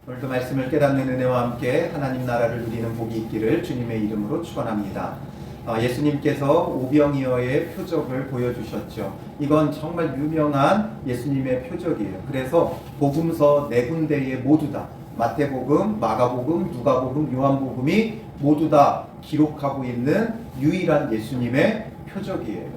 오늘도 말씀을 깨닫는 은혜와 함께 하나님 나라를 누리는 복이 있기를 주님의 이름으로 축원합니다. 예수님께서 오병이어의 표적을 보여주셨죠. 이건 정말 유명한 예수님의 표적이에요. 그래서 복음서 4군데에 모두 다 마태복음, 마가복음, 누가복음, 요한복음이 모두 다 기록하고 있는 유일한 예수님의 표적이에요.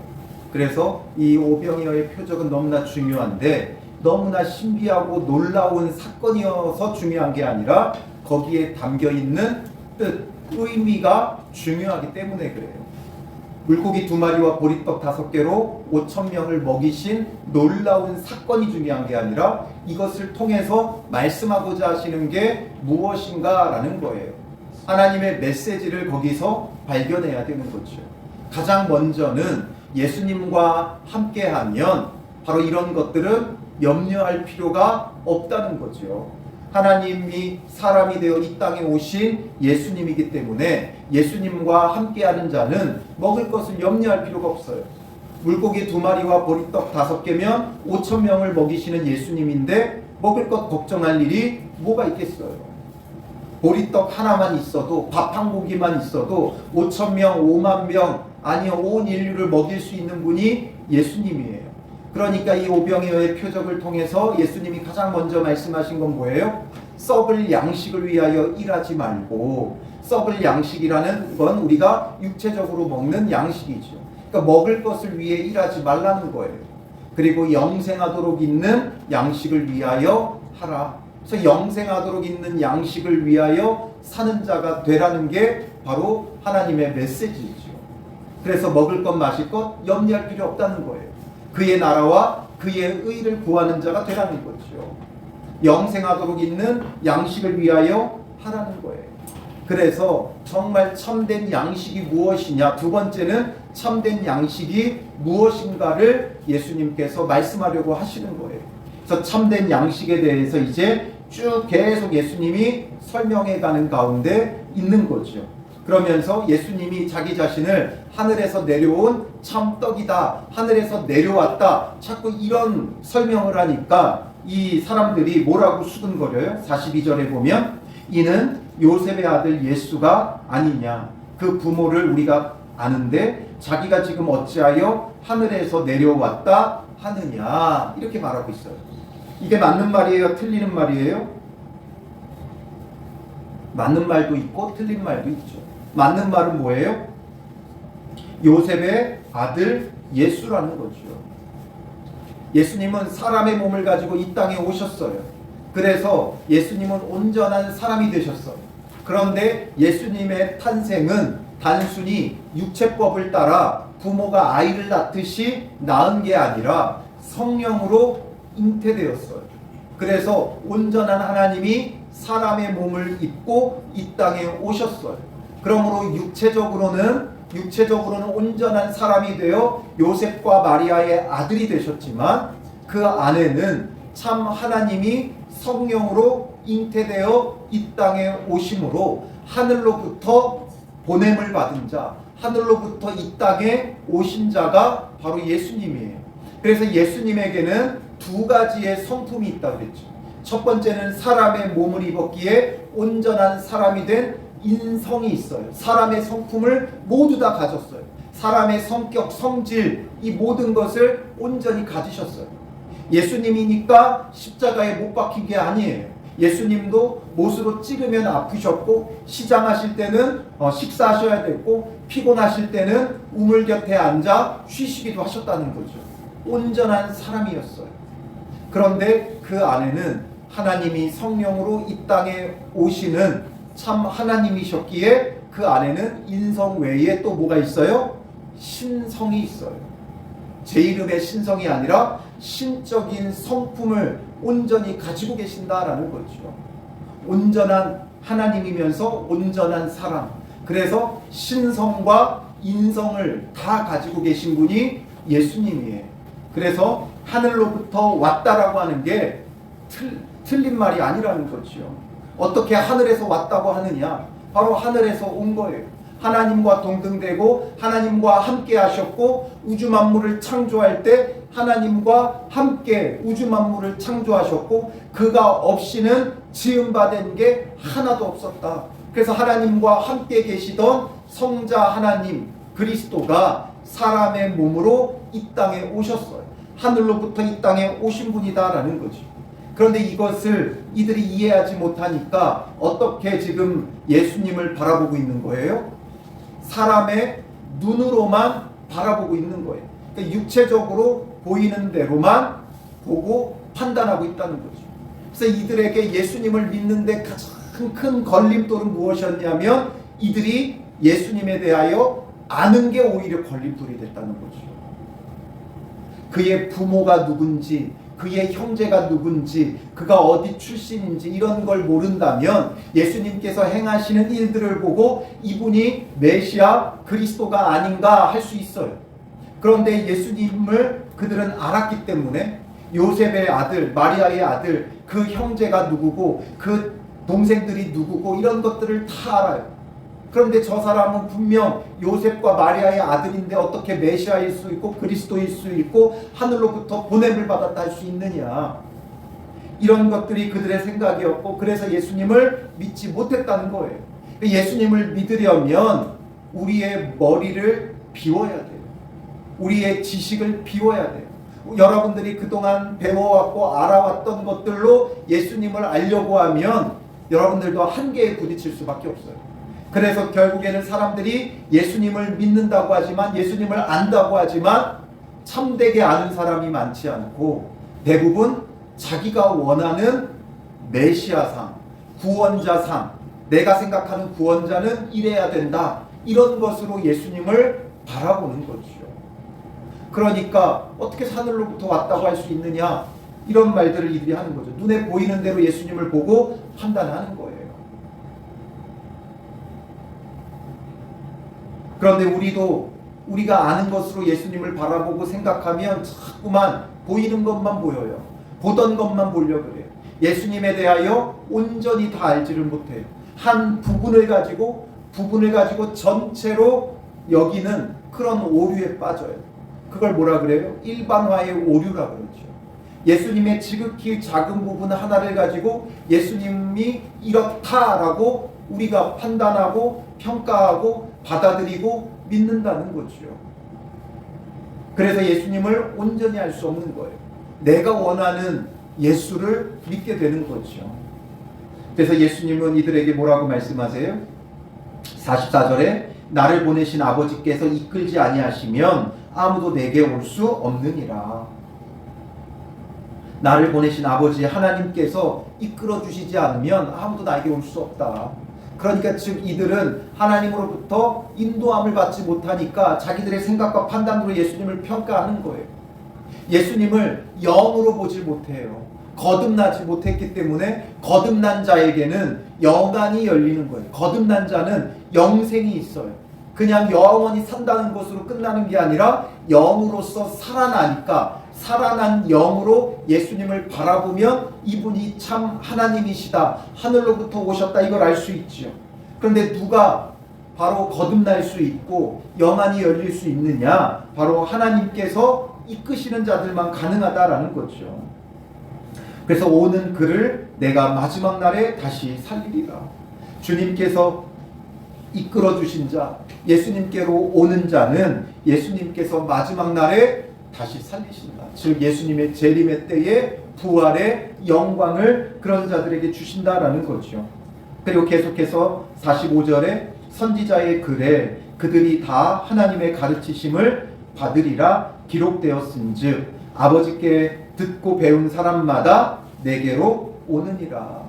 그래서 이 오병이어의 표적은 너무나 중요한데 너무나 신비하고 놀라운 사건이어서 중요한 게 아니라 거기에 담겨있는 뜻, 의미가 중요하기 때문에 그래요. 물고기 2마리와 보리떡 5개로 5,000명을 먹이신 놀라운 사건이 중요한 게 아니라 이것을 통해서 말씀하고자 하시는 게 무엇인가 라는 거예요. 하나님의 메시지를 거기서 발견해야 되는 거죠. 가장 먼저는 예수님과 함께하면 바로 이런 것들은 염려할 필요가 없다는 거죠. 하나님이 사람이 되어 이 땅에 오신 예수님이기 때문에 예수님과 함께하는 자는 먹을 것을 염려할 필요가 없어요. 물고기 2마리와 보리떡 5개면 5,000명을 먹이시는 예수님인데 먹을 것 걱정할 일이 뭐가 있겠어요. 보리떡 하나만 있어도, 밥 한 고기만 있어도 5,000명, 5만 명, 아니요 온 인류를 먹일 수 있는 분이 예수님이에요. 그러니까 이 오병이어의 표적을 통해서 예수님이 가장 먼저 말씀하신 건 뭐예요? 썩을 양식을 위하여 일하지 말고, 썩을 양식이라는 건 우리가 육체적으로 먹는 양식이죠. 그러니까 먹을 것을 위해 일하지 말라는 거예요. 그리고 영생하도록 있는 양식을 위하여 하라. 그래서 영생하도록 있는 양식을 위하여 사는 자가 되라는 게 바로 하나님의 메시지죠. 그래서 먹을 것 마실 것 염려할 필요 없다는 거예요. 그의 나라와 그의 의를 구하는 자가 되라는 거죠. 영생하도록 있는 양식을 위하여 하라는 거예요. 그래서 정말 참된 양식이 무엇이냐, 두 번째는 참된 양식이 무엇인가를 예수님께서 말씀하려고 하시는 거예요. 그래서 참된 양식에 대해서 이제 쭉 계속 예수님이 설명해 가는 가운데 있는 거죠. 그러면서 예수님이 자기 자신을 하늘에서 내려온 참떡이다, 하늘에서 내려왔다, 자꾸 이런 설명을 하니까 이 사람들이 뭐라고 수근거려요? 42절에 보면 이는 요셉의 아들 예수가 아니냐, 그 부모를 우리가 아는데 자기가 지금 어찌하여 하늘에서 내려왔다 하느냐, 이렇게 말하고 있어요. 이게 맞는 말이에요? 틀리는 말이에요? 맞는 말도 있고 틀린 말도 있죠. 맞는 말은 뭐예요? 요셉의 아들 예수라는 거죠. 예수님은 사람의 몸을 가지고 이 땅에 오셨어요. 그래서 예수님은 온전한 사람이 되셨어요. 그런데 예수님의 탄생은 단순히 육체법을 따라 부모가 아이를 낳듯이 낳은 게 아니라 성령으로 잉태되었어요. 그래서 온전한 하나님이 사람의 몸을 입고 이 땅에 오셨어요. 그러므로 육체적으로는 온전한 사람이 되어 요셉과 마리아의 아들이 되셨지만 그 안에는 참 하나님이 성령으로 잉태되어 이 땅에 오심으로 하늘로부터 보냄을 받은 자, 하늘로부터 이 땅에 오신 자가 바로 예수님이에요. 그래서 예수님에게는 2가지의 성품이 있다고 그랬죠. 첫 번째는 사람의 몸을 입었기에 온전한 사람이 된 인성이 있어요. 사람의 성품을 모두 다 가졌어요. 사람의 성격, 성질, 이 모든 것을 온전히 가지셨어요. 예수님이니까 십자가에 못 박힌 게 아니에요. 예수님도 못으로 찌르면 아프셨고, 시장하실 때는 식사하셔야 됐고, 피곤하실 때는 우물 곁에 앉아 쉬시기도 하셨다는 거죠. 온전한 사람이었어요. 그런데 그 안에는 하나님이 성령으로 이 땅에 오시는 참 하나님이셨기에 그 안에는 인성 외에 또 뭐가 있어요? 신성이 있어요. 제 이름의 신성이 아니라 신적인 성품을 온전히 가지고 계신다라는 거죠. 온전한 하나님이면서 온전한 사람. 그래서 신성과 인성을 다 가지고 계신 분이 예수님이에요. 그래서 하늘로부터 왔다라고 하는 게 틀린 말이 아니라는 거죠. 어떻게 하늘에서 왔다고 하느냐? 바로 하늘에서 온 거예요. 하나님과 동등되고 하나님과 함께 하셨고 우주 만물을 창조할 때 하나님과 함께 우주 만물을 창조하셨고 그가 없이는 지음받은 게 하나도 없었다. 그래서 하나님과 함께 계시던 성자 하나님 그리스도가 사람의 몸으로 이 땅에 오셨어요. 하늘로부터 이 땅에 오신 분이다라는 거죠. 그런데 이것을 이들이 이해하지 못하니까 어떻게 지금 예수님을 바라보고 있는 거예요? 사람의 눈으로만 바라보고 있는 거예요. 그러니까 육체적으로 보이는 대로만 보고 판단하고 있다는 거죠. 그래서 이들에게 예수님을 믿는데 가장 큰 걸림돌은 무엇이었냐면 이들이 예수님에 대하여 아는 게 오히려 걸림돌이 됐다는 거죠. 그의 부모가 누군지, 그의 형제가 누군지, 그가 어디 출신인지 이런 걸 모른다면 예수님께서 행하시는 일들을 보고 이분이 메시아 그리스도가 아닌가 할 수 있어요. 그런데 예수님을 그들은 알았기 때문에 요셉의 아들, 마리아의 아들, 그 형제가 누구고 그 동생들이 누구고 이런 것들을 다 알아요. 그런데 저 사람은 분명 요셉과 마리아의 아들인데 어떻게 메시아일 수 있고 그리스도일 수 있고 하늘로부터 보냄을 받았다 할 수 있느냐. 이런 것들이 그들의 생각이었고 그래서 예수님을 믿지 못했다는 거예요. 예수님을 믿으려면 우리의 머리를 비워야 돼요. 우리의 지식을 비워야 돼요. 여러분들이 그동안 배워왔고 알아왔던 것들로 예수님을 알려고 하면 여러분들도 한계에 부딪힐 수밖에 없어요. 그래서 결국에는 사람들이 예수님을 믿는다고 하지만 예수님을 안다고 하지만 참되게 아는 사람이 많지 않고 대부분 자기가 원하는 메시아상, 구원자상, 내가 생각하는 구원자는 이래야 된다. 이런 것으로 예수님을 바라보는 거죠. 그러니까 어떻게 하늘로부터 왔다고 할 수 있느냐 이런 말들을 이들이 하는 거죠. 눈에 보이는 대로 예수님을 보고 판단하는 거예요. 그런데 우리도 우리가 아는 것으로 예수님을 바라보고 생각하면 자꾸만 보이는 것만 보여요. 보던 것만 보려고 그래요. 예수님에 대하여 온전히 다 알지를 못해요. 한 부분을 가지고 전체로 여기는 그런 오류에 빠져요. 그걸 뭐라 그래요? 일반화의 오류라 그러죠. 예수님의 지극히 작은 부분 하나를 가지고 예수님이 이렇다라고 우리가 판단하고 평가하고 받아들이고 믿는다는 거죠. 그래서 예수님을 온전히 알 수 없는 거예요. 내가 원하는 예수를 믿게 되는 거죠. 그래서 예수님은 이들에게 뭐라고 말씀하세요? 44절에 나를 보내신 아버지께서 이끌지 아니하시면 아무도 내게 올 수 없느니라. 나를 보내신 아버지 하나님께서 이끌어 주시지 않으면 아무도 나에게 올 수 없다. 그러니까 즉 이들은 하나님으로부터 인도함을 받지 못하니까 자기들의 생각과 판단으로 예수님을 평가하는 거예요. 예수님을 영으로 보질 못해요. 거듭나지 못했기 때문에 거듭난 자에게는 영안이 열리는 거예요. 거듭난 자는 영생이 있어요. 그냥 영원히 산다는 것으로 끝나는 게 아니라 영으로서 살아나니까 살아난 영으로 예수님을 바라보면 이분이 참 하나님이시다, 하늘로부터 오셨다, 이걸 알 수 있죠. 그런데 누가 바로 거듭날 수 있고 영안이 열릴 수 있느냐? 바로 하나님께서 이끄시는 자들만 가능하다라는 거죠. 그래서 오는 그를 내가 마지막 날에 다시 살리리라. 주님께서 이끌어 주신 자, 예수님께로 오는 자는 예수님께서 마지막 날에 다시 살리신다. 즉 예수님의 재림의 때에 부활의 영광을 그런 자들에게 주신다라는 거죠. 그리고 계속해서 45절에 선지자의 글에 그들이 다 하나님의 가르치심을 받으리라 기록되었은즉 아버지께 듣고 배운 사람마다 내게로 오느니라.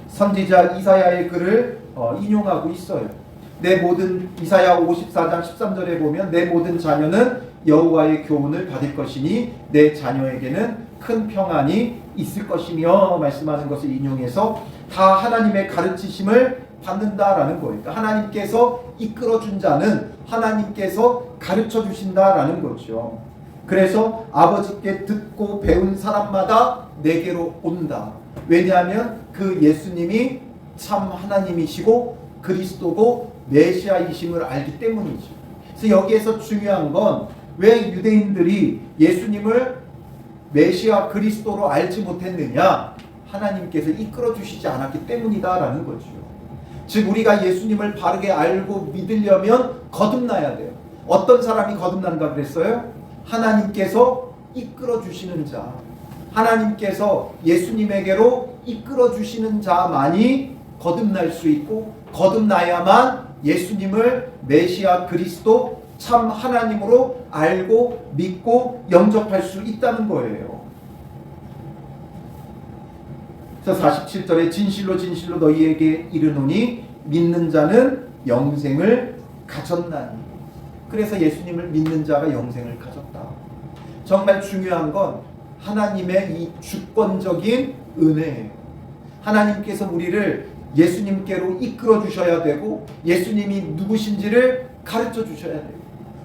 선지자 이사야의 글을 인용하고 있어요. 내 모든 이사야 54장 13절에 보면 내 모든 자녀는 여호와의 교훈을 받을 것이니 내 자녀에게는 큰 평안이 있을 것이며 말씀하는 것을 인용해서 다 하나님의 가르치심을 받는다라는 거예요. 그러니까 하나님께서 이끌어준 자는 하나님께서 가르쳐 주신다라는 거죠. 그래서 아버지께 듣고 배운 사람마다 내게로 온다. 왜냐하면 그 예수님이 참 하나님이시고 그리스도고 메시아이심을 알기 때문이죠. 그래서 여기에서 중요한 건 왜 유대인들이 예수님을 메시아 그리스도로 알지 못했느냐? 하나님께서 이끌어 주시지 않았기 때문이다라는 거죠. 즉 우리가 예수님을 바르게 알고 믿으려면 거듭나야 돼요. 어떤 사람이 거듭난다 그랬어요? 하나님께서 이끌어 주시는 자, 하나님께서 예수님에게로 이끌어 주시는 자만이 거듭날 수 있고, 거듭나야만 예수님을 메시아 그리스도 참 하나님으로 알고 믿고 영접할 수 있다는 거예요. 그래서 47절에 진실로 진실로 너희에게 이르노니 믿는 자는 영생을 가졌나니. 그래서 예수님을 믿는 자가 영생을 가졌다. 정말 중요한 건 하나님의 이 주권적인 은혜예요. 하나님께서 우리를 예수님께로 이끌어 주셔야 되고 예수님이 누구신지를 가르쳐 주셔야 돼요.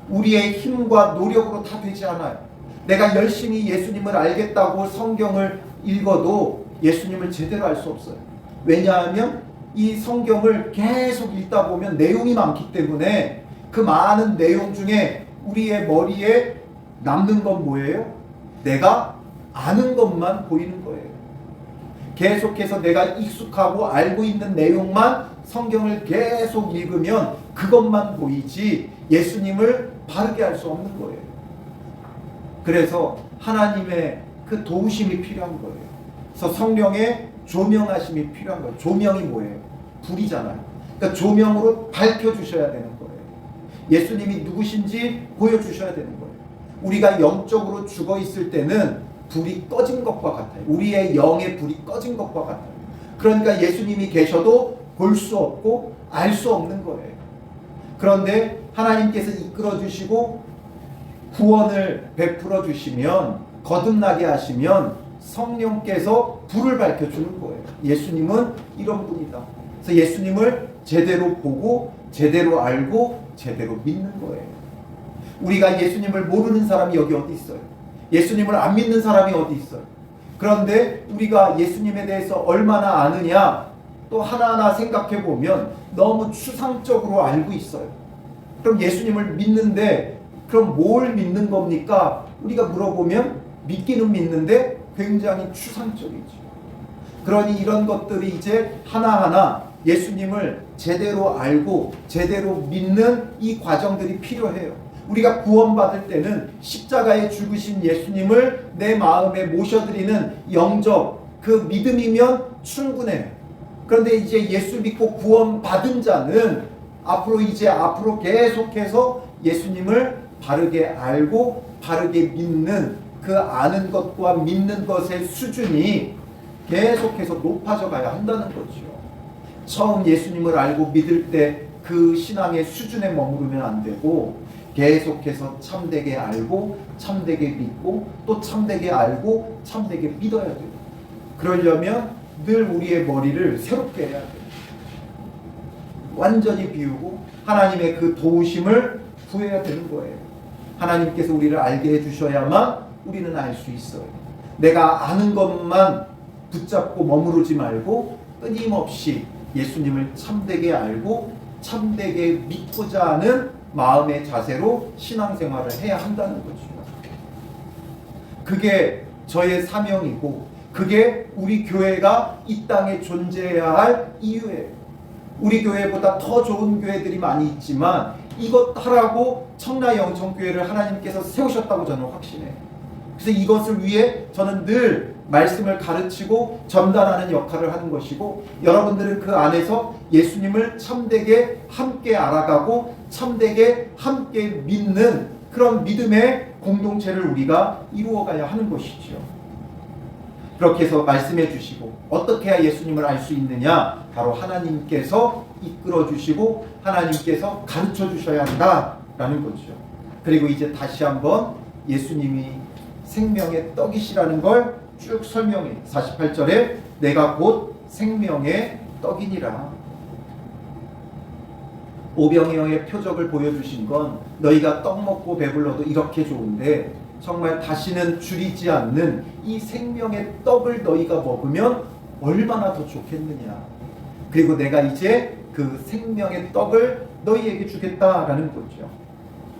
우리의 힘과 노력으로 다 되지 않아요. 내가 열심히 예수님을 알겠다고 성경을 읽어도 예수님을 제대로 알 수 없어요. 왜냐하면 이 성경을 계속 읽다 보면 내용이 많기 때문에 그 많은 내용 중에 우리의 머리에 남는 건 뭐예요? 내가 아는 것만 보이는 거예요. 계속해서 내가 익숙하고 알고 있는 내용만 성경을 계속 읽으면 그것만 보이지 예수님을 바르게 알 수 없는 거예요. 그래서 하나님의 그 도우심이 필요한 거예요. 그래서 성령의 조명하심이 필요한 거예요. 조명이 뭐예요? 불이잖아요. 그러니까 조명으로 밝혀주셔야 되는 거예요. 예수님이 누구신지 보여주셔야 되는 거예요. 우리가 영적으로 죽어 있을 때는 불이 꺼진 것과 같아요. 우리의 영의 불이 꺼진 것과 같아요. 그러니까 예수님이 계셔도 볼 수 없고 알 수 없는 거예요. 그런데 하나님께서 이끌어 주시고 구원을 베풀어 주시면, 거듭나게 하시면 성령께서 불을 밝혀주는 거예요. 예수님은 이런 분이다. 그래서 예수님을 제대로 보고 제대로 알고 제대로 믿는 거예요. 우리가 예수님을 모르는 사람이 여기 어디 있어요? 예수님을 안 믿는 사람이 어디 있어요? 그런데 우리가 예수님에 대해서 얼마나 아느냐, 또 하나하나 생각해 보면 너무 추상적으로 알고 있어요. 그럼 예수님을 믿는데 그럼 뭘 믿는 겁니까? 우리가 물어보면 믿기는 믿는데 굉장히 추상적이죠. 그러니 이런 것들이 이제 하나하나 예수님을 제대로 알고 제대로 믿는 이 과정들이 필요해요. 우리가 구원받을 때는 십자가에 죽으신 예수님을 내 마음에 모셔드리는 영접, 그 믿음이면 충분해요. 그런데 이제 예수 믿고 구원받은 자는 앞으로 계속해서 예수님을 바르게 알고 바르게 믿는 그 아는 것과 믿는 것의 수준이 계속해서 높아져 가야 한다는 거죠. 처음 예수님을 알고 믿을 때 그 신앙의 수준에 머무르면 안 되고 계속해서 참되게 알고 참되게 믿고 또 참되게 알고 참되게 믿어야 돼요. 그러려면 늘 우리의 머리를 새롭게 해야 돼요. 완전히 비우고 하나님의 그 도우심을 구해야 되는 거예요. 하나님께서 우리를 알게 해주셔야만 우리는 알 수 있어요. 내가 아는 것만 붙잡고 머무르지 말고 끊임없이 예수님을 참되게 알고 참되게 믿고자 하는 마음의 자세로 신앙생활을 해야 한다는 거죠. 그게 저의 사명이고 그게 우리 교회가 이 땅에 존재해야 할 이유예요. 우리 교회보다 더 좋은 교회들이 많이 있지만 이것 하라고 청라영천교회를 하나님께서 세우셨다고 저는 확신해요. 그래서 이것을 위해 저는 늘 말씀을 가르치고 전달하는 역할을 하는 것이고, 여러분들은 그 안에서 예수님을 참되게 함께 알아가고 참되게 함께 믿는 그런 믿음의 공동체를 우리가 이루어가야 하는 것이죠. 그렇게 해서 말씀해 주시고 어떻게 해야 예수님을 알 수 있느냐? 바로 하나님께서 이끌어 주시고 하나님께서 가르쳐 주셔야 한다라는 거죠. 그리고 이제 다시 한번 예수님이 생명의 떡이시라는 걸 쭉 설명해. 48절에 내가 곧 생명의 떡이니라. 오병이어의 표적을 보여주신 건 너희가 떡 먹고 배불러도 이렇게 좋은데 정말 다시는 줄이지 않는 이 생명의 떡을 너희가 먹으면 얼마나 더 좋겠느냐. 그리고 내가 이제 그 생명의 떡을 너희에게 주겠다라는 거죠.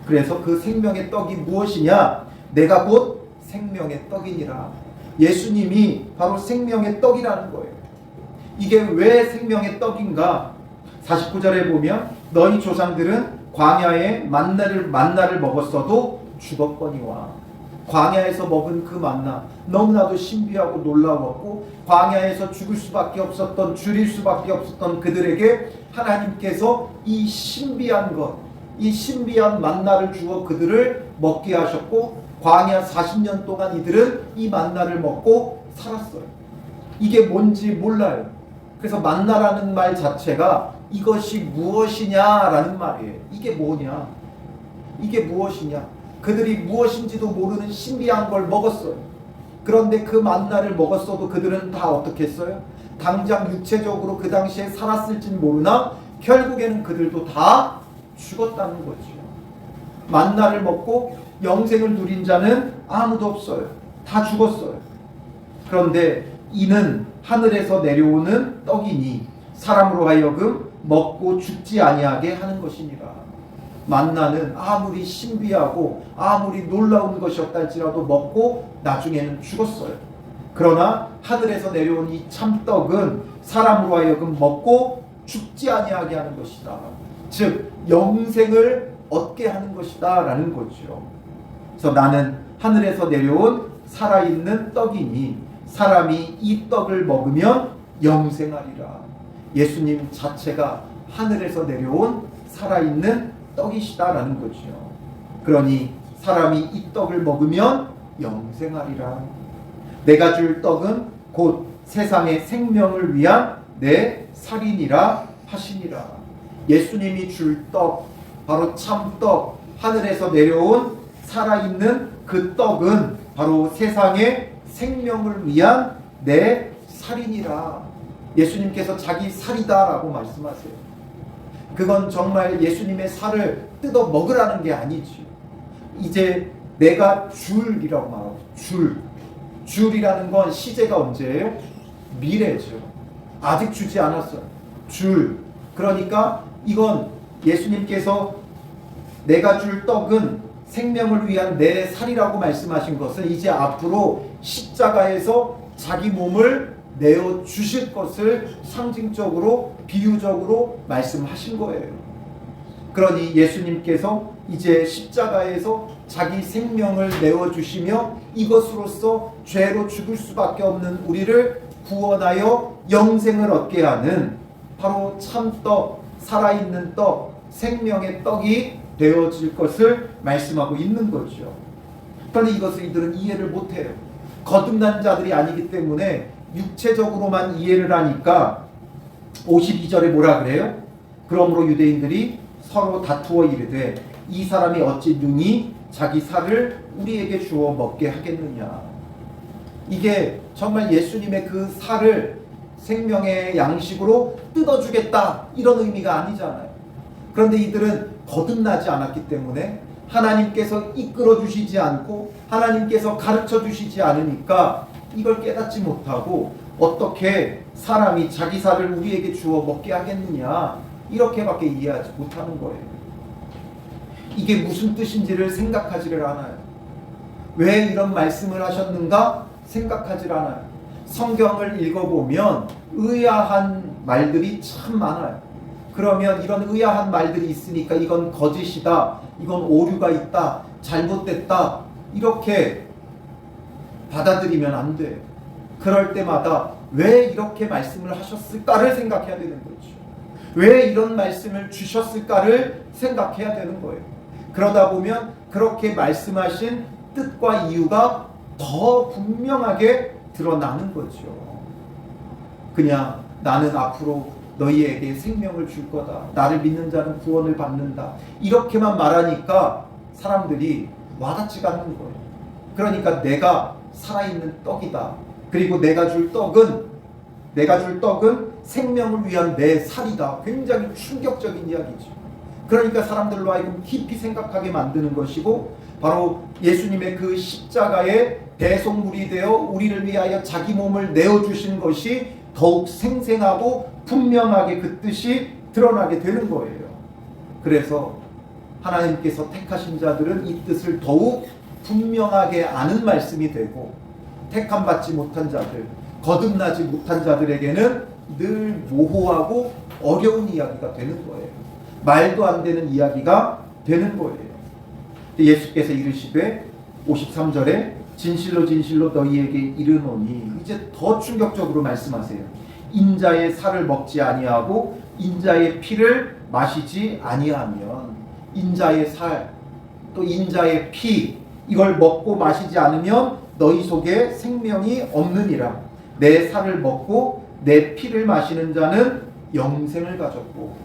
그래서 그 생명의 떡이 무엇이냐? 내가 곧 생명의 떡이니라. 예수님이 바로 생명의 떡이라는 거예요. 이게 왜 생명의 떡인가? 49절에 보면 너희 조상들은 광야에 만나를 먹었어도 죽었거니와. 광야에서 먹은 그 만나 너무나도 신비하고 놀라웠고, 광야에서 죽을 수밖에 없었던, 줄일 수밖에 없었던 그들에게 하나님께서 이 신비한 것, 이 신비한 만나를 주어 그들을 먹게 하셨고, 광야 40년 동안 이들은 이 만나를 먹고 살았어요. 이게 뭔지 몰라요. 그래서 만나라는 말 자체가 이것이 무엇이냐라는 말이에요. 이게 뭐냐? 이게 무엇이냐? 그들이 무엇인지도 모르는 신비한 걸 먹었어요. 그런데 그 만나를 먹었어도 그들은 다 어떻게 했어요? 당장 육체적으로 그 당시에 살았을진 모르나 결국에는 그들도 다 죽었다는 거죠. 만나를 먹고 영생을 누린 자는 아무도 없어요. 다 죽었어요. 그런데 이는 하늘에서 내려오는 떡이니 사람으로 하여금 먹고 죽지 아니하게 하는 것이니라. 만나는 아무리 신비하고 아무리 놀라운 것이었다 할지라도 먹고 나중에는 죽었어요. 그러나 하늘에서 내려온 이 참떡은 사람으로 하여금 먹고 죽지 아니하게 하는 것이다. 즉 영생을 얻게 하는 것이다 라는 거죠. 그래서 나는 하늘에서 내려온 살아있는 떡이니 사람이 이 떡을 먹으면 영생하리라. 예수님 자체가 하늘에서 내려온 살아있는 떡이시다라는 거죠. 그러니 사람이 이 떡을 먹으면 영생하리라. 내가 줄 떡은 곧 세상의 생명을 위한 내 살이니라 하시니라. 예수님이 줄 떡, 바로 참떡, 하늘에서 내려온 살아있는 그 떡은 바로 세상의 생명을 위한 내 살이니라. 예수님께서 자기 살이다라고 말씀하세요. 그건 정말 예수님의 살을 뜯어 먹으라는 게 아니지. 이제 내가 줄이라고 말하고, 줄이라는 건 시제가 언제예요? 미래죠. 아직 주지 않았어요. 줄. 그러니까 이건 예수님께서 내가 줄 떡은 생명을 위한 내 살이라고 말씀하신 것은 이제 앞으로 십자가에서 자기 몸을 내어 주실 것을 상징적으로 비유적으로 말씀하신 거예요. 그러니 예수님께서 이제 십자가에서 자기 생명을 내어 주시며 이것으로써 죄로 죽을 수밖에 없는 우리를 구원하여 영생을 얻게 하는 바로 참떡, 살아있는 떡, 생명의 떡이 되어질 것을 말씀하고 있는 거죠. 그런데 이것을 이들은 이해를 못해요. 거듭난 자들이 아니기 때문에 육체적으로만 이해를 하니까 52절에 뭐라 그래요? 그러므로 유대인들이 서로 다투어 이르되 이 사람이 어찌 능히 자기 살을 우리에게 주어 먹게 하겠느냐. 이게 정말 예수님의 그 살을 생명의 양식으로 뜯어주겠다 이런 의미가 아니잖아요. 그런데 이들은 거듭나지 않았기 때문에 하나님께서 이끌어 주시지 않고 하나님께서 가르쳐 주시지 않으니까 이걸 깨닫지 못하고 어떻게 사람이 자기 살을 우리에게 주어 먹게 하겠느냐 이렇게밖에 이해하지 못하는 거예요. 이게 무슨 뜻인지를 생각하지를 않아요. 왜 이런 말씀을 하셨는가 생각하지를 않아요. 성경을 읽어보면 의아한 말들이 참 많아요. 그러면 이런 의아한 말들이 있으니까 이건 거짓이다, 이건 오류가 있다, 잘못됐다 이렇게 받아들이면 안 돼요. 그럴 때마다 왜 이렇게 말씀을 하셨을까를 생각해야 되는 거죠. 왜 이런 말씀을 주셨을까를 생각해야 되는 거예요. 그러다 보면 그렇게 말씀하신 뜻과 이유가 더 분명하게 드러나는 거죠. 그냥 나는 앞으로 너희에게 생명을 줄 거다. 나를 믿는 자는 구원을 받는다. 이렇게만 말하니까 사람들이 와닿지가 않는 거예요. 그러니까 내가 살아있는 떡이다. 그리고 내가 줄 떡은 생명을 위한 내 살이다. 굉장히 충격적인 이야기죠. 그러니까 사람들로 하여금 깊이 생각하게 만드는 것이고 바로 예수님의 그 십자가의 대속물이 되어 우리를 위하여 자기 몸을 내어주신 것이 더욱 생생하고 분명하게 그 뜻이 드러나게 되는 거예요. 그래서 하나님께서 택하신 자들은 이 뜻을 더욱 분명하게 아는 말씀이 되고, 택함받지 못한 자들, 거듭나지 못한 자들에게는 늘 모호하고 어려운 이야기가 되는 거예요. 말도 안 되는 이야기가 되는 거예요. 예수께서 이르시되 53절에 진실로 진실로 너희에게 이르노니, 이제 더 충격적으로 말씀하세요. 인자의 살을 먹지 아니하고 인자의 피를 마시지 아니하면, 인자의 살 또 인자의 피, 이걸 먹고 마시지 않으면 너희 속에 생명이 없느니라. 내 살을 먹고 내 피를 마시는 자는 영생을 가졌고,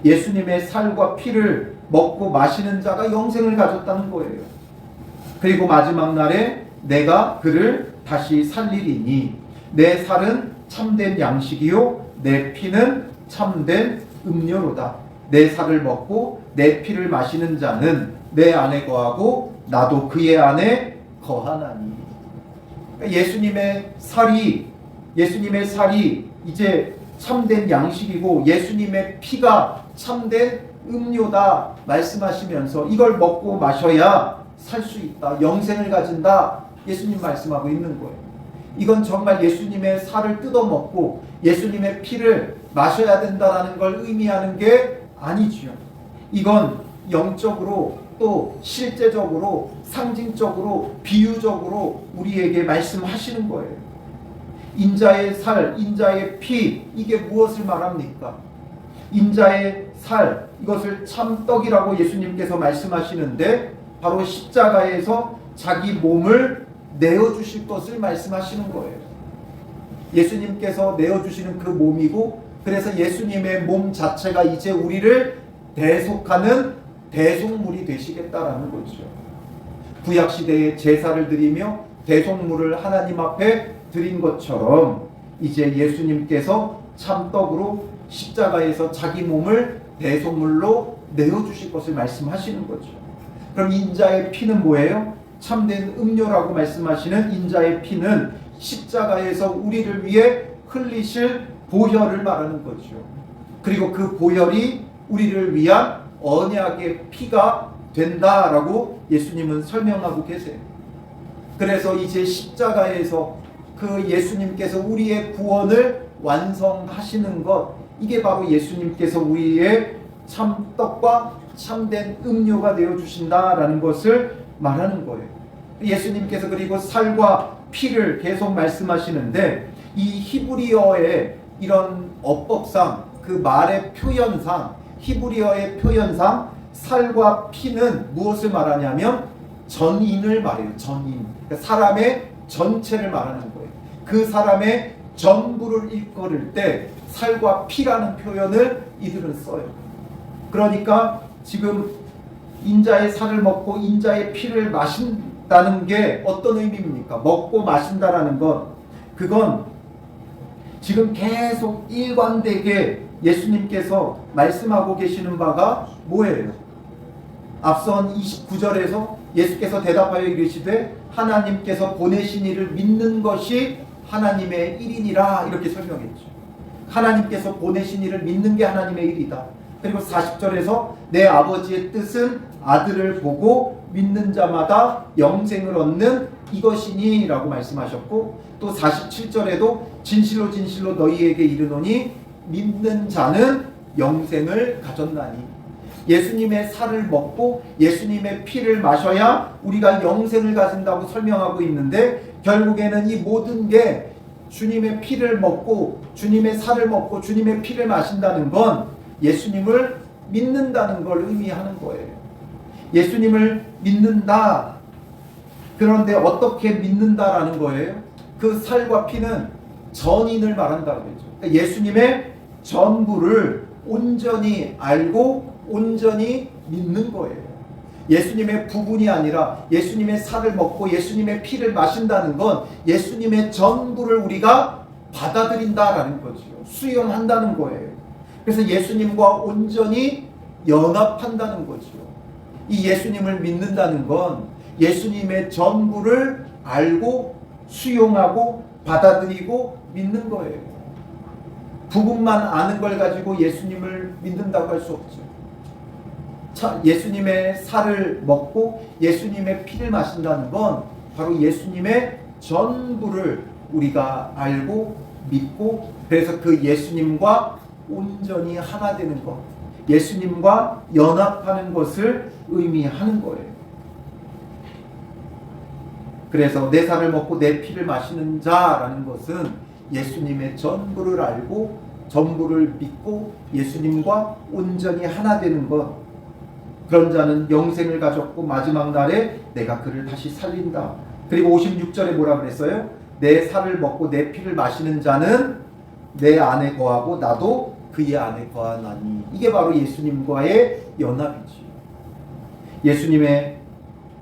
예수님의 살과 피를 먹고 마시는 자가 영생을 가졌다는 거예요. 그리고 마지막 날에 내가 그를 다시 살리리니 내 살은 참된 양식이요 내 피는 참된 음료로다. 내 살을 먹고 내 피를 마시는 자는 내 안에 거하고 나도 그의 안에 거하나니. 예수님의 살이 이제 참된 양식이고 예수님의 피가 참된 음료다 말씀하시면서 이걸 먹고 마셔야 살 수 있다, 영생을 가진다, 예수님 말씀하고 있는 거예요. 이건 정말 예수님의 살을 뜯어먹고 예수님의 피를 마셔야 된다라는 걸 의미하는 게 아니지요. 이건 영적으로 또 실제적으로 상징적으로 비유적으로 우리에게 말씀하시는 거예요. 인자의 살, 인자의 피, 이게 무엇을 말합니까? 인자의 살, 이것을 참떡이라고 예수님께서 말씀하시는데 바로 십자가에서 자기 몸을 내어주실 것을 말씀하시는 거예요. 예수님께서 내어주시는 그 몸이고, 그래서 예수님의 몸 자체가 이제 우리를 대속하는 대속물이 되시겠다라는 거죠. 구약시대에 제사를 드리며 대속물을 하나님 앞에 드린 것처럼 이제 예수님께서 참떡으로 십자가에서 자기 몸을 대속물로 내어주실 것을 말씀하시는 거죠. 그럼 인자의 피는 뭐예요? 참된 음료라고 말씀하시는 인자의 피는 십자가에서 우리를 위해 흘리실 보혈을 말하는 거죠. 그리고 그 보혈이 우리를 위한 언약의 피가 된다라고 예수님은 설명하고 계세요. 그래서 이제 십자가에서 그 예수님께서 우리의 구원을 완성하시는 것, 이게 바로 예수님께서 우리의 참떡과 참된 음료가 되어주신다라는 것을 말하는 거예요. 예수님께서 그리고 살과 피를 계속 말씀하시는데, 이 히브리어의 이런 어법상, 그 말의 표현상, 히브리어의 표현상 살과 피는 무엇을 말하냐면 전인을 말해요. 전인. 그러니까 사람의 전체를 말하는 거예요. 그 사람의 전부를 일컬을 때 살과 피라는 표현을 이들은 써요. 그러니까 지금 인자의 살을 먹고 인자의 피를 마신다는 게 어떤 의미입니까? 먹고 마신다라는 건, 그건 지금 계속 일관되게 예수님께서 말씀하고 계시는 바가 뭐예요? 앞선 29절에서 예수께서 대답하여 이르시되 하나님께서 보내신 이를 믿는 것이 하나님의 일이니라, 이렇게 설명했죠. 하나님께서 보내신 이를 믿는 게 하나님의 일이다. 그리고 40절에서 내 아버지의 뜻은 아들을 보고 믿는 자마다 영생을 얻는 이것이니 라고 말씀하셨고, 또 47절에도 진실로 진실로 너희에게 이르노니 믿는 자는 영생을 가졌나니, 예수님의 살을 먹고 예수님의 피를 마셔야 우리가 영생을 가진다고 설명하고 있는데, 결국에는 이 모든 게 주님의 피를 먹고 주님의 살을 먹고 주님의 피를 마신다는 건 예수님을 믿는다는 걸 의미하는 거예요. 예수님을 믿는다. 그런데 어떻게 믿는다라는 거예요? 그 살과 피는 전인을 말한다고 했죠. 그러니까 예수님의 전부를 온전히 알고 온전히 믿는 거예요. 예수님의 부분이 아니라 예수님의 살을 먹고 예수님의 피를 마신다는 건 예수님의 전부를 우리가 받아들인다라는 거죠. 수용한다는 거예요. 그래서 예수님과 온전히 연합한다는 거죠. 이 예수님을 믿는다는 건 예수님의 전부를 알고 수용하고 받아들이고 믿는 거예요. 부분만 아는 걸 가지고 예수님을 믿는다고 할 수 없죠. 예수님의 살을 먹고 예수님의 피를 마신다는 건 바로 예수님의 전부를 우리가 알고 믿고, 그래서 그 예수님과 온전히 하나 되는 것, 예수님과 연합하는 것을 의미하는 거예요. 그래서 내 살을 먹고 내 피를 마시는 자라는 것은 예수님의 전부를 알고 전부를 믿고 예수님과 온전히 하나 되는 것. 그런 자는 영생을 가졌고 마지막 날에 내가 그를 다시 살린다. 그리고 56절에 뭐라 그랬어요? 내 살을 먹고 내 피를 마시는 자는 내 안에 거하고 나도 그의 안에 거하나니. 이게 바로 예수님과의 연합이지. 예수님의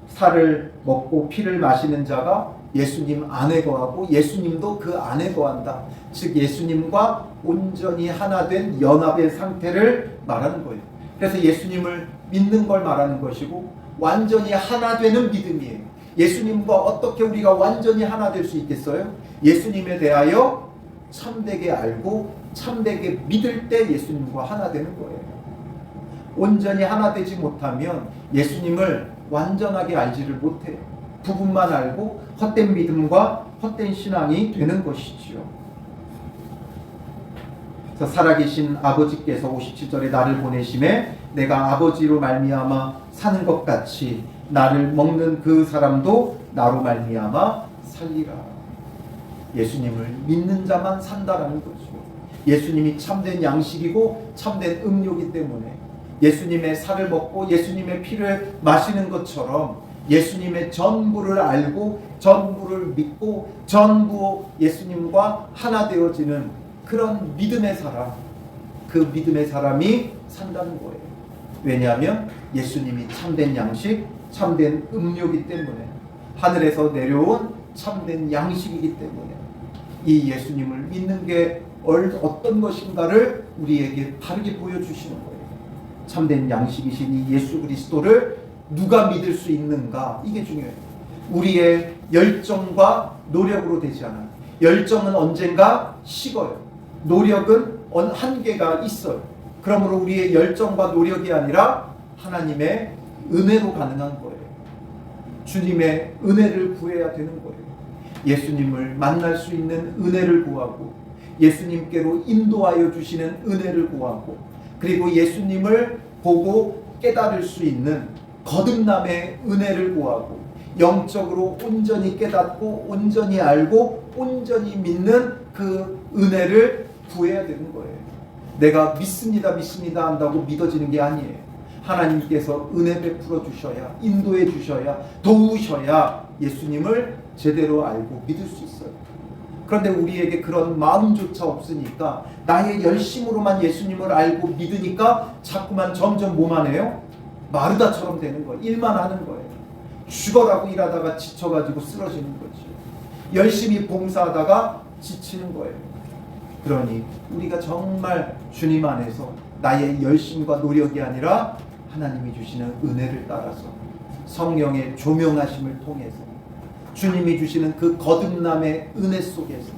살을 먹고 피를 마시는 자가 예수님 안에 거하고 예수님도 그 안에 거한다. 즉 예수님과 온전히 하나 된 연합의 상태를 말하는 거예요. 그래서 예수님을 믿는 걸 말하는 것이고 완전히 하나 되는 믿음이에요. 예수님과 어떻게 우리가 완전히 하나 될 수 있겠어요? 예수님에 대하여 참되게 알고 참되게 믿을 때 예수님과 하나 되는 거예요. 온전히 하나 되지 못하면 예수님을 완전하게 알지를 못해요. 부분만 알고 헛된 믿음과 헛된 신앙이 되는 것이지요. 그래서 살아계신 아버지께서 57절에 나를 보내심에 내가 아버지로 말미암아 사는 것 같이 나를 먹는 그 사람도 나로 말미암아 살리라. 예수님을 믿는 자만 산다라는 거죠. 예수님이 참된 양식이고 참된 음료이기 때문에 예수님의 살을 먹고 예수님의 피를 마시는 것처럼 예수님의 전부를 알고 전부를 믿고 전부 예수님과 하나 되어지는 그런 믿음의 사람, 그 믿음의 사람이 산다는 거예요. 왜냐하면 예수님이 참된 양식, 참된 음료이기 때문에, 하늘에서 내려온 참된 양식이기 때문에 이 예수님을 믿는 게 어떤 것인가를 우리에게 바르게 보여주시는 거예요. 참된 양식이신 이 예수 그리스도를 누가 믿을 수 있는가? 이게 중요해요. 우리의 열정과 노력으로 되지 않아요. 열정은 언젠가 식어요. 노력은 한계가 있어요. 그러므로 우리의 열정과 노력이 아니라 하나님의 은혜로 가능한 거예요. 주님의 은혜를 구해야 되는 거예요. 예수님을 만날 수 있는 은혜를 구하고 예수님께로 인도하여 주시는 은혜를 구하고 그리고 예수님을 보고 깨달을 수 있는 거듭남의 은혜를 구하고 영적으로 온전히 깨닫고 온전히 알고 온전히 믿는 그 은혜를 구해야 되는 거예요. 내가 믿습니다 한다고 믿어지는 게 아니에요. 하나님께서 은혜 베풀어 주셔야, 인도해 주셔야, 도우셔야 예수님을 제대로 알고 믿을 수 있어요. 그런데 우리에게 그런 마음조차 없으니까 나의 열심으로만 예수님을 알고 믿으니까 자꾸만 점점 뭐만 해요? 마르다처럼 되는 거예요. 일만 하는 거예요. 죽어라고 일하다가 지쳐가지고 쓰러지는 거죠. 열심히 봉사하다가 지치는 거예요. 그러니 우리가 정말 주님 안에서 나의 열심과 노력이 아니라 하나님이 주시는 은혜를 따라서 성령의 조명하심을 통해서 주님이 주시는 그 거듭남의 은혜 속에서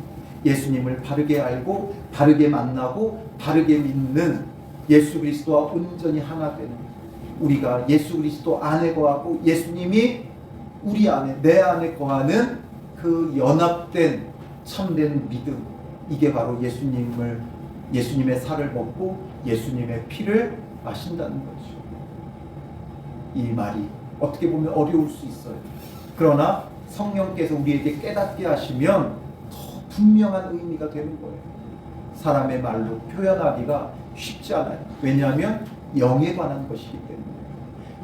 예수님을 바르게 알고 바르게 만나고 바르게 믿는 예수 그리스도와 온전히 하나 되는 우리가 예수 그리스도 안에 거하고 예수님이 우리 안에 내 안에 거하는 그 연합된 참된 믿음, 이게 바로 예수님의 살을 먹고 예수님의 피를 마신다는 거죠. 이 말이 어떻게 보면 어려울 수 있어요. 그러나 성령께서 우리에게 깨닫게 하시면 더 분명한 의미가 되는 거예요. 사람의 말로 표현하기가 쉽지 않아요. 왜냐하면 영에 관한 것이기 때문에.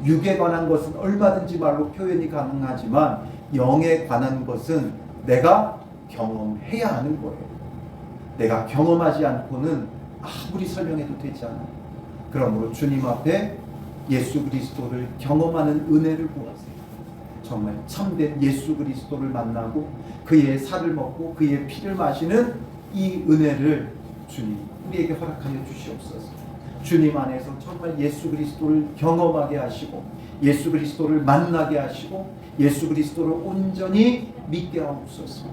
육에 관한 것은 얼마든지 말로 표현이 가능하지만 영에 관한 것은 내가 경험해야 하는 거예요. 내가 경험하지 않고는 아무리 설명해도 되지 않아요. 그러므로 주님 앞에 예수 그리스도를 경험하는 은혜를 구하세요. 정말 참된 예수 그리스도를 만나고 그의 살을 먹고 그의 피를 마시는 이 은혜를 주님 우리에게 허락하여 주시옵소서. 주님 안에서 정말 예수 그리스도를 경험하게 하시고 예수 그리스도를 만나게 하시고 예수 그리스도를 온전히 믿게 하옵소서.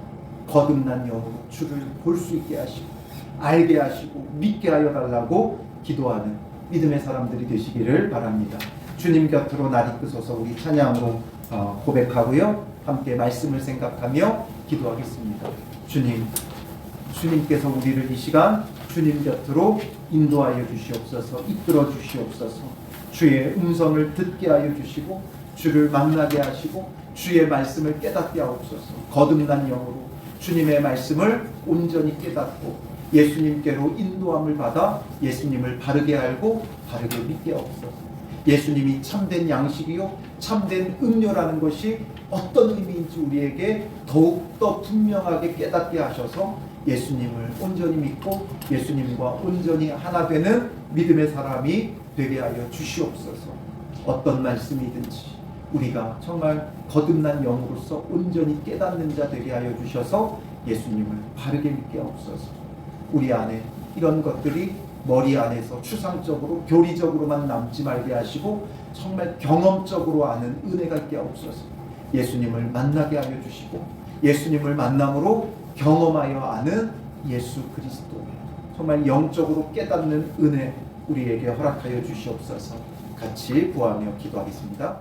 거듭난 영으로 주를 볼 수 있게 하시고 알게 하시고 믿게 하여 달라고 기도하는 믿음의 사람들이 되시기를 바랍니다. 주님 곁으로 날 이끄소서. 우리 찬양으로 고백하고요, 함께 말씀을 생각하며 기도하겠습니다. 주님께서 우리를 이 시간 주님 곁으로 인도하여 주시옵소서. 이끌어 주시옵소서. 주의 음성을 듣게 하여 주시고 주를 만나게 하시고 주의 말씀을 깨닫게 하옵소서. 거듭난 영으로 주님의 말씀을 온전히 깨닫고 예수님께로 인도함을 받아 예수님을 바르게 알고 바르게 믿게 하옵소서. 예수님이 참된 양식이요 참된 음료라는 것이 어떤 의미인지 우리에게 더욱더 분명하게 깨닫게 하셔서 예수님을 온전히 믿고 예수님과 온전히 하나 되는 믿음의 사람이 되게 하여 주시옵소서. 어떤 말씀이든지 우리가 정말 거듭난 영으로서 온전히 깨닫는 자 되게 하여 주셔서 예수님을 바르게 믿게 하옵소서. 우리 안에 이런 것들이 머리 안에서 추상적으로 교리적으로만 남지 말게 하시고 정말 경험적으로 아는 은혜가 있게 하옵소서. 예수님을 만나게 하여 주시고 예수님을 만남으로 경험하여 아는 예수 그리스도, 정말 영적으로 깨닫는 은혜 우리에게 허락하여 주시옵소서. 같이 구하며 기도하겠습니다.